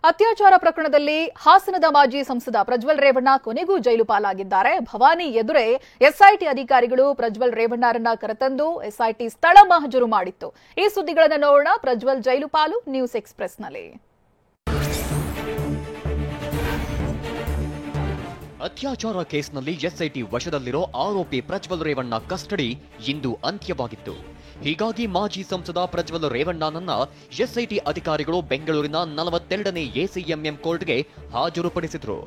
ಅತ್ಯಾಚಾರ ಪ್ರಕರಣದಲ್ಲಿ ಹಾಸನದ ಮಾಜಿ ಸಂಸದ ಪ್ರಜ್ವಲ್ ರೇವಣ್ಣ ಕೊನೆಗೂ ಜೈಲು ಪಾಲಾಗಿದ್ದಾರೆ. ಭವಾನಿ ಎದುರೇ ಎಸ್ಐಟಿ ಅಧಿಕಾರಿಗಳು ಪ್ರಜ್ವಲ್ ರೇವಣ್ಣರನ್ನ ಕರೆತಂದು ಎಸ್ಐಟಿ ಸ್ಥಳ ಮಹಜರು ಮಾಡಿತ್ತು. ಈ ಸುದ್ದಿಗಳನ್ನು ನೋಡೋಣ. ಪ್ರಜ್ವಲ್ ಜೈಲು ಪಾಲು ನ್ಯೂಸ್ ಎಕ್ಸ್‌ಪ್ರೆಸ್‌ನಲ್ಲಿ. ಅತ್ಯಾಚಾರ ಕೇಸ್ನಲ್ಲಿ ಎಸ್ಐಟಿ ವಶದಲ್ಲಿರೋ ಆರೋಪಿ ಪ್ರಜ್ವಲ್ ರೇವಣ್ಣ ಕಸ್ಟಡಿ ಇಂದು ಅಂತ್ಯವಾಗಿತ್ತು. ಹೀಗಾಗಿ ಮಾಜಿ ಸಂಸದ ಪ್ರಜ್ವಲ್ ರೇವಣ್ಣನನ್ನ ಎಸ್ಐಟಿ ಅಧಿಕಾರಿಗಳು ಬೆಂಗಳೂರಿನ 42ನೇ ಎಸಿಎಂಎಂ ಕೋರ್ಟ್ಗೆ ಹಾಜರುಪಡಿಸಿದ್ರು.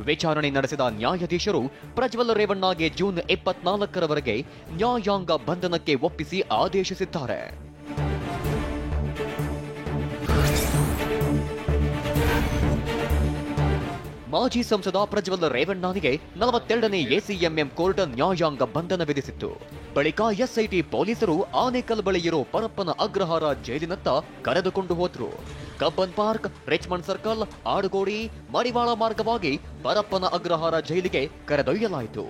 ವಿಚಾರಣೆ ನಡೆಸಿದ ನ್ಯಾಯಾಧೀಶರು ಪ್ರಜ್ವಲ್ ರೇವಣ್ಣಗೆ ಜೂನ್ 24ರವರೆಗೆ ನ್ಯಾಯಾಂಗ ಬಂಧನಕ್ಕೆ ಒಪ್ಪಿಸಿ ಆದೇಶಿಸಿದ್ದಾರೆ. ಮಾಜಿ ಸಂಸದ ಪ್ರಜ್ವಲ್ ರೇವಣ್ಣನಿಗೆ 42ನೇ ಎಸಿಎಂಎಂ ಕೋರ್ಟ್ ನ್ಯಾಯಾಂಗ ಬಂಧನ ವಿಧಿಸಿತ್ತು. ಬಳಿಕ ಎಸ್ಐಟಿ ಪೊಲೀಸರು ಆನೇಕಲ್ ಬಳಿ ಇರೋ ಪರಪ್ಪನ ಅಗ್ರಹಾರ ಜೈಲಿನತ್ತ ಕರೆದುಕೊಂಡು ಹೋದ್ರು. Cubbon park, Richmond circle, Adugodi, Madiwala ಮಾರ್ಗವಾಗಿ ಪರಪ್ಪನ ಅಗ್ರಹಾರ ಜೈಲಿಗೆ ಕರೆದೊಯ್ಯಲಾಯಿತು.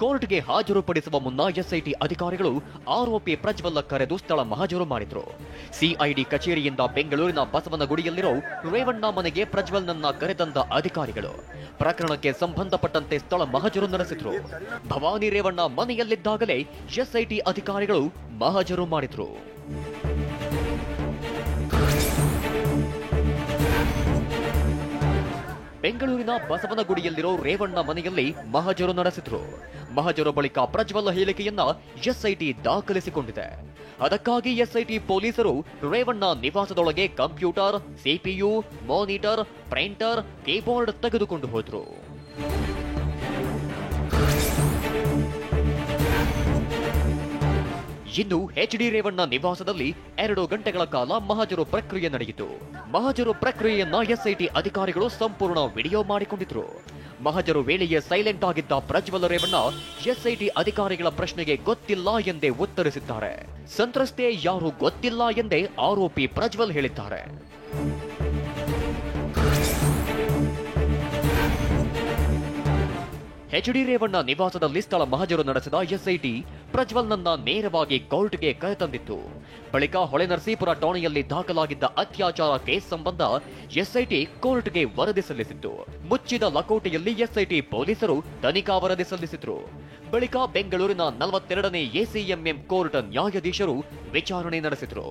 ಕೋರ್ಟ್ಗೆ ಹಾಜರುಪಡಿಸುವ ಮುನ್ನ ಎಸ್ಐಟಿ ಅಧಿಕಾರಿಗಳು ಆರೋಪಿ ಪ್ರಜ್ವಲ್ ಕರೆದು ಸ್ಥಳ ಮಹಜರು ಮಾಡಿದ್ರು. ಸಿಐಡಿ ಕಚೇರಿಯಿಂದ ಬೆಂಗಳೂರಿನ ಬಸವನಗುಡಿಯಲ್ಲಿರೋ ರೇವಣ್ಣ ಮನೆಗೆ ಪ್ರಜ್ವಲ್ನನ್ನ ಕರೆತಂದ ಅಧಿಕಾರಿಗಳು ಪ್ರಕರಣಕ್ಕೆ ಸಂಬಂಧಪಟ್ಟಂತೆ ಸ್ಥಳ ಮಹಜರು ನಡೆಸಿದ್ರು. ಭವಾನಿ ರೇವಣ್ಣ ಮನೆಯಲ್ಲಿದ್ದಾಗಲೇ ಎಸ್ಐಟಿ ಅಧಿಕಾರಿಗಳು ಮಹಜರು ಮಾಡಿದ್ರು. ಬೆಂಗಳೂರಿನ ಬಸವನಗುಡಿಯಲ್ಲಿರೋ ರೇವಣ್ಣ ಮನೆಯಲ್ಲಿ ಮಹಜರು ನಡೆಸಿದ್ರು. ಮಹಜರು ಬಳಿಕ ಪ್ರಜ್ವಲ್ ಹೇಳಿಕೆಯನ್ನ ಎಸ್ಐಟಿ ದಾಖಲಿಸಿಕೊಂಡಿದೆ. ಅದಕ್ಕಾಗಿ ಎಸ್ಐಟಿ ಪೊಲೀಸರು ರೇವಣ್ಣ ನಿವಾಸದೊಳಗೆ computer, CPU, monitor, printer, keyboard ತೆಗೆದುಕೊಂಡು ಹೋದ್ರು. ಇನ್ನು ಎಚ್ಡಿ ರೇವಣ್ಣ ನಿವಾಸದಲ್ಲಿ 2 ಗಂಟೆಗಳ ಕಾಲ ಮಹಜರು ಪ್ರಕ್ರಿಯೆ ನಡೆಯಿತು. ಮಹಜರು ಪ್ರಕ್ರಿಯೆಯನ್ನ ಎಸ್ಐಟಿ ಅಧಿಕಾರಿಗಳು ಸಂಪೂರ್ಣ ವಿಡಿಯೋ ಮಾಡಿಕೊಂಡಿದ್ರು. ಮಹಜರು ವೇಳೆಯೇ ಸೈಲೆಂಟ್ ಆಗಿದ್ದ ಪ್ರಜ್ವಲ್ ರೇವಣ್ಣ ಎಸ್ಐಟಿ ಅಧಿಕಾರಿಗಳ ಪ್ರಶ್ನೆಗೆ ಗೊತ್ತಿಲ್ಲ ಎಂದೇ ಉತ್ತರಿಸಿದ್ದಾರೆ. ಸಂತ್ರಸ್ತೆ ಯಾರು ಗೊತ್ತಿಲ್ಲ ಎಂದೇ ಆರೋಪಿ ಪ್ರಜ್ವಲ್ ಹೇಳಿದ್ದಾರೆ. ಎಚ್ಡಿ ರೇವಣ್ಣ ನಿವಾಸದಲ್ಲಿ ಸ್ಥಳ ಮಹಜರು ನಡೆಸಿದ ಎಸ್ಐಟಿ ಪ್ರಜ್ವಲ್ನನ್ನ ನೇರವಾಗಿ ಕೋರ್ಟ್ಗೆ ಕರೆತಂದಿತ್ತು. ಬಳಿಕ ಹೊಳೆನರಸೀಪುರ ಠಾಣೆಯಲ್ಲಿ ದಾಖಲಾಗಿದ್ದ ಅತ್ಯಾಚಾರ ಕೇಸ್ ಸಂಬಂಧ ಎಸ್ಐಟಿ ಕೋರ್ಟ್ಗೆ ವರದಿ ಸಲ್ಲಿಸಿತ್ತು. ಮುಚ್ಚಿದ ಲಕೋಟೆಯಲ್ಲಿ ಎಸ್ಐಟಿ ಪೊಲೀಸರು ತನಿಖಾ ವರದಿ ಸಲ್ಲಿಸಿದ್ರು. ಬಳಿಕ ಬೆಂಗಳೂರಿನ 42ನೇ ಎಸಿಎಂಎಂ ಕೋರ್ಟ್ ನ್ಯಾಯಾಧೀಶರು ವಿಚಾರಣೆ ನಡೆಸಿದ್ರು.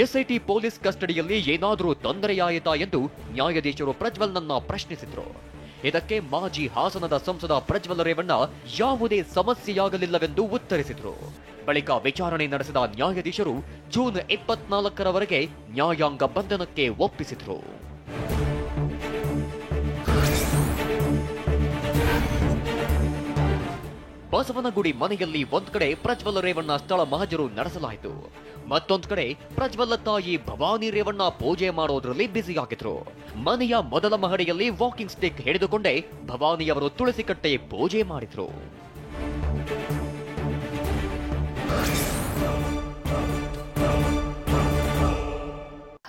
ಎಸ್ಐಟಿ ಪೊಲೀಸ್ ಕಸ್ಟಡಿಯಲ್ಲಿ ಏನಾದರೂ ತೊಂದರೆಯಾಯಿತಾ ಎಂದು ನ್ಯಾಯಾಧೀಶರು ಪ್ರಜ್ವಲ್ನನ್ನ ಪ್ರಶ್ನಿಸಿದ್ರು. ಇದಕ್ಕೆ ಮಾಜಿ ಹಾಸನದ ಸಂಸದ ಪ್ರಜ್ವಲ್ ರೇವಣ್ಣ ಯಾವುದೇ ಸಮಸ್ಯೆಯಾಗಲಿಲ್ಲವೆಂದು ಉತ್ತರಿಸಿದ್ರು. ಬಳಿಕ ವಿಚಾರಣೆ ನಡೆಸಿದ ನ್ಯಾಯಾಧೀಶರು ಜೂನ್ 24ರವರೆಗೆ ನ್ಯಾಯಾಂಗ ಬಂಧನಕ್ಕೆ ಒಪ್ಪಿಸಿದ್ರು. ಬಸವನಗುಡಿ ಮನೆಯಲ್ಲಿ ಒಂದ್ ಕಡೆ ಪ್ರಜ್ವಲ್ ರೇವಣ್ಣ ಸ್ಥಳ ಮಹಜರು ನಡೆಸಲಾಯಿತು. ಮತ್ತೊಂದ್ ಕಡೆ ಪ್ರಜ್ವಲ್ ತಾಯಿ ಭವಾನಿ ರೇವಣ್ಣ ಪೂಜೆ ಮಾಡೋದ್ರಲ್ಲಿ ಬ್ಯುಸಿಯಾಗಿದ್ರು. ಮನೆಯ ಮೊದಲ ಮಹಡಿಯಲ್ಲಿ ವಾಕಿಂಗ್ ಸ್ಟಿಕ್ ಹಿಡಿದುಕೊಂಡೇ ಭವಾನಿಯವರು ತುಳಸಿ ಕಟ್ಟೆ ಪೂಜೆ ಮಾಡಿದ್ರು.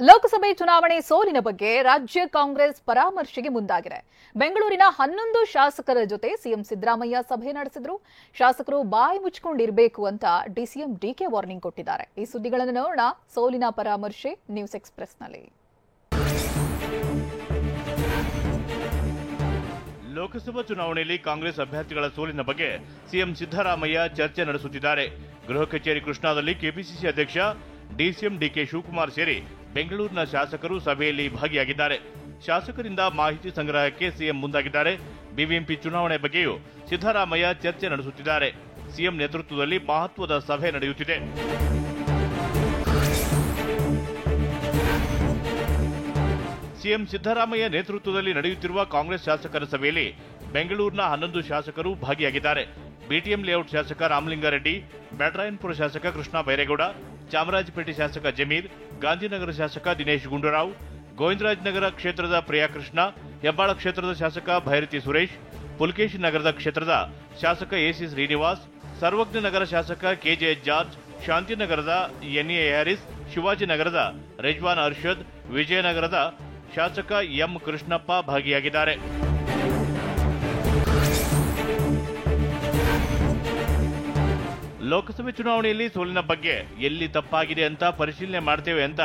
ಲೋಕಸಭೆ ಚುನಾವಣೆ ಸೋಲಿನ ಬಗ್ಗೆ ರಾಜ್ಯ ಕಾಂಗ್ರೆಸ್ ಪರಾಮರ್ಶೆಗೆ ಮುಂದಾಗಿದೆ. ಬೆಂಗಳೂರಿನ 11 ಶಾಸಕರ ಜೊತೆ ಸಿಎಂ ಸಿದ್ದರಾಮಯ್ಯ ಸಭೆ ನಡೆಸಿದ್ರು. ಶಾಸಕರು ಬಾಯಿ ಮುಚ್ಚಿಕೊಂಡಿರಬೇಕು ಅಂತ ಡಿಸಿಎಂ ಡಿಕೆ ವಾರ್ನಿಂಗ್ ಕೊಟ್ಟಿದ್ದಾರೆ. ಈ ಸುದ್ದಿಗಳನ್ನು ನೋಡೋಣ. ಸೋಲಿನ ಪರಾಮರ್ಶೆ ನ್ಯೂಸ್ ಎಕ್ಸ್‌ಪ್ರೆಸ್‌ನಲ್ಲಿ. ಲೋಕಸಭಾ ಚುನಾವಣೆಯಲ್ಲಿ ಕಾಂಗ್ರೆಸ್ ಅಭ್ಯರ್ಥಿಗಳ ಸೋಲಿನ ಬಗ್ಗೆ ಸಿಎಂ ಸಿದ್ದರಾಮಯ್ಯ ಚರ್ಚೆ ನಡೆಸುತ್ತಿದ್ದಾರೆ. ಗೃಹ ಕಚೇರಿ ಕೃಷ್ಣಾದಲ್ಲಿ ಕೆಪಿಸಿಸಿ ಅಧ್ಯಕ್ಷ ಡಿಸಿಎಂ ಡಿಕೆ ಶಿವಕುಮಾರ್ ಸೇರಿ ಬೆಂಗಳೂರಿನ ಶಾಸಕರು ಸಭೆಯಲ್ಲಿ ಭಾಗಿಯಾಗಿದ್ದಾರೆ. ಶಾಸಕರಿಂದ ಮಾಹಿತಿ ಸಂಗ್ರಹಕ್ಕೆ ಸಿಎಂ ಮುಂದಾಗಿದ್ದಾರೆ. ಬಿಬಿಎಂಪಿ ಚುನಾವಣೆ ಬಗ್ಗೆಯೂ ಸಿದ್ದರಾಮಯ್ಯ ಚರ್ಚೆ ನಡೆಸುತ್ತಿದ್ದಾರೆ. ಸಿಎಂ ನೇತೃತ್ವದಲ್ಲಿ ಮಹತ್ವದ ಸಭೆ ನಡೆಯುತ್ತಿದೆ. ಸಿಎಂ ಸಿದ್ದರಾಮಯ್ಯ ನೇತೃತ್ವದಲ್ಲಿ ನಡೆಯುತ್ತಿರುವ ಕಾಂಗ್ರೆಸ್ ಶಾಸಕರ ಸಭೆಯಲ್ಲಿ ಬೆಂಗಳೂರಿನ 11 ಶಾಸಕರು ಭಾಗಿಯಾಗಿದ್ದಾರೆ. ಬಿಟಿಎಂ ಲೇಔಟ್ ಶಾಸಕ ರಾಮಲಿಂಗಾರೆಡ್ಡಿ, ಬ್ಯಾಟರಾಯನಪುರ ಶಾಸಕ ಕೃಷ್ಣ ಬೈರೇಗೌಡ, ಚಾಮರಾಜಪೇಟೆ ಶಾಸಕ ಜಮೀರ್, ಗಾಂಧಿನಗರ ಶಾಸಕ ದಿನೇಶ್ ಗುಂಡೂರಾವ್, ಗೋವಿಂದರಾಜನಗರ ಕ್ಷೇತ್ರದ ಪ್ರಿಯಾಕೃಷ್ಣ, ಹೆಬ್ಬಾಳ ಕ್ಷೇತ್ರದ ಶಾಸಕ ಭೈರತಿ ಸುರೇಶ್, ಪುಲಕೇಶಿ ನಗರದ ಕ್ಷೇತ್ರದ ಶಾಸಕ ಎಸಿ ಶ್ರೀನಿವಾಸ್, ಸರ್ವಜ್ಞ ನಗರ ಶಾಸಕ ಕೆಜೆ ಜಾರ್ಜ್, ಶಾಂತಿನಗರದ ಎನ್ಎ ಹ್ಯಾರಿಸ್, ಶಿವಾಜಿನಗರದ ರೆಜ್ವಾನ್ ಅರ್ಷದ್, ವಿಜಯನಗರದ ಶಾಸಕ ಎಂ ಕೃಷ್ಣಪ್ಪ ಭಾಗಿಯಾಗಿದ್ದಾರೆ. ಲೋಕಸಭೆ ಚುನಾವಣೆಯಲ್ಲಿ ಸೋಲಿನ ಬಗ್ಗೆ ಎಲ್ಲಿ ತಪ್ಪಾಗಿದೆ ಅಂತ ಪರಿಶೀಲನೆ ಮಾಡ್ತೇವೆ ಅಂತ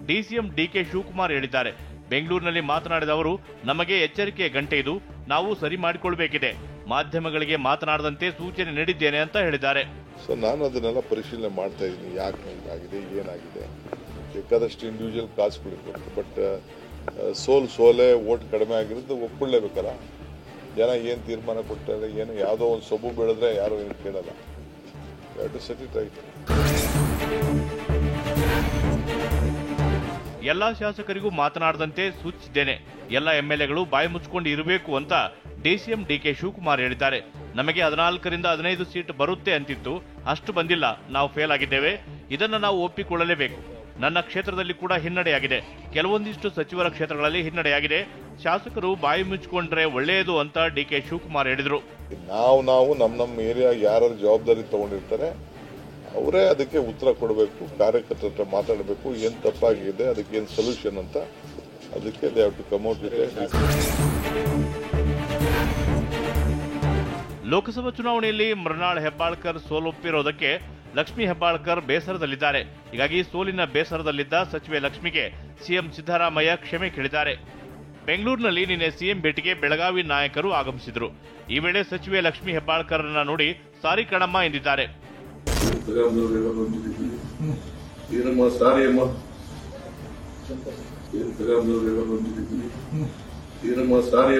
ಡಿಸಿಎಂ ಡಿಕೆ ಶಿವಕುಮಾರ್ ಹೇಳಿದ್ದಾರೆ. ಬೆಂಗಳೂರಿನಲ್ಲಿ ಮಾತನಾಡಿದ ಅವರು, ನಮಗೆ ಎಚ್ಚರಿಕೆ ಗಂಟೆ ಇದು, ನಾವು ಸರಿ ಮಾಡಿಕೊಳ್ಬೇಕಿದೆ. ಮಾಧ್ಯಮಗಳಿಗೆ ಮಾತನಾಡದಂತೆ ಸೂಚನೆ ನೀಡಿದ್ದೇನೆ ಅಂತ ಹೇಳಿದ್ದಾರೆ. ಸೊ ನಾನು ಅದನ್ನೆಲ್ಲ ಪರಿಶೀಲನೆ ಮಾಡ್ತಾ ಇದ್ದೀನಿ, ಯಾಕೆ ಹಿಂಗಾಗಿದೆ, ಏನಾಗಿದೆ, ಬೇಕಾದಷ್ಟು ಇಂಡಿವಿಜುವಲ್ ಕಾಸ್ಗಳಿರ್ಬೇಕು. ಬಟ್ ಸೋಲೆ ಓಟ್ ಕಡಿಮೆ ಆಗಿರೋದು ಒಪ್ಕೊಳ್ಳೇಬೇಕಲ್ಲ. ಜನ ಏನು ತೀರ್ಮಾನ ಕೊಟ್ಟಾರೆ, ಏನು ಯಾವುದೋ ಒಂದು ಸೊಬು ಬೆಳೆದ್ರೆ ಯಾರು ಏನು ಕೇಳಲ್ಲ. To set it right. ಎಲ್ಲಾ ಶಾಸಕರಿಗೂ ಮಾತನಾಡದಂತೆ ಸೂಚಿಸಿದ್ದೇನೆ. ಎಲ್ಲ ಎಂಎಲ್ಎಗಳು ಬಾಯಿ ಮುಚ್ಚಿಕೊಂಡು ಇರಬೇಕು ಅಂತ ಡಿಸಿಎಂ ಡಿಕೆ ಶಿವಕುಮಾರ್ ಹೇಳಿದ್ದಾರೆ. ನಮಗೆ 14ರಿಂದ 15 ಸೀಟ್ ಬರುತ್ತೆ ಅಂತಿತ್ತು, ಅಷ್ಟು ಬಂದಿಲ್ಲ. ನಾವು ಫೇಲ್ ಆಗಿದ್ದೇವೆ. ಇದನ್ನು ನಾವು ಒಪ್ಪಿಕೊಳ್ಳಲೇಬೇಕು. ನನ್ನ ಕ್ಷೇತ್ರದಲ್ಲಿ ಕೂಡ ಹಿನ್ನಡೆಯಾಗಿದೆ, ಕೆಲವೊಂದಿಷ್ಟು ಸಚಿವರ ಕ್ಷೇತ್ರಗಳಲ್ಲಿ ಹಿನ್ನಡೆಯಾಗಿದೆ. ಶಾಸಕರು ಬಾಯಿ ಮುಚ್ಚಿಕೊಂಡ್ರೆ ಒಳ್ಳೆಯದು ಅಂತ ಡಿಕೆ ಶಿವಕುಮಾರ್ ಹೇಳಿದರು. ನಾವು ನಮ್ಮ ಏರಿಯಾ ಯಾರು ಜವಾಬ್ದಾರಿ ತಗೊಂಡಿರ್ತಾರೆ ಅವರೇ ಅದಕ್ಕೆ ಉತ್ತರ ಕೊಡಬೇಕು, ಕಾರ್ಯಕರ್ತರ ಹತ್ರ ಮಾತಾಡಬೇಕು, ಏನು ತಪ್ಪಾಗಿದೆ, ಅದಕ್ಕೆ ಏನು ಸೊಲ್ಯೂಷನ್ ಅಂತ. ಅದಕ್ಕೆ they have to come out with it. Lok Sabha ಚುನಾವಣೆಯಲ್ಲಿ ಮೃಣಾಲ್ ಹೆಬ್ಬಾಳ್ಕರ್ ಸೋಲೊಪ್ಪಿರೋದಕ್ಕೆ ಲಕ್ಷ್ಮೀ ಹೆಬ್ಬಾಳ್ಕರ್ ಬೇಸರದಲ್ಲಿದ್ದಾರೆ. ಹೀಗಾಗಿ ಸೋಲಿನ ಬೇಸರದಲ್ಲಿದ್ದ ಸಚಿವೆ ಲಕ್ಷ್ಮಿಗೆ ಸಿಎಂ ಸಿದ್ದರಾಮಯ್ಯ ಕ್ಷಮೆ ಕೇಳಿದ್ದಾರೆ. ಬೆಂಗಳೂರಿನಲ್ಲಿ ನಿನ್ನೆ ಸಿಎಂ ಭೇಟಿಗೆ ಬೆಳಗಾವಿ ನಾಯಕರು ಆಗಮಿಸಿದರು. ಈ ವೇಳೆ ಸಚಿವೆ ಲಕ್ಷ್ಮೀ ಹೆಬ್ಬಾಳ್ಕರ್ರನ್ನ ನೋಡಿ ಸಾರಿ ಕಣಮ್ಮ ಎಂದಿದ್ದಾರೆ. ಸಾರಿ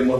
ಅಮ್ಮ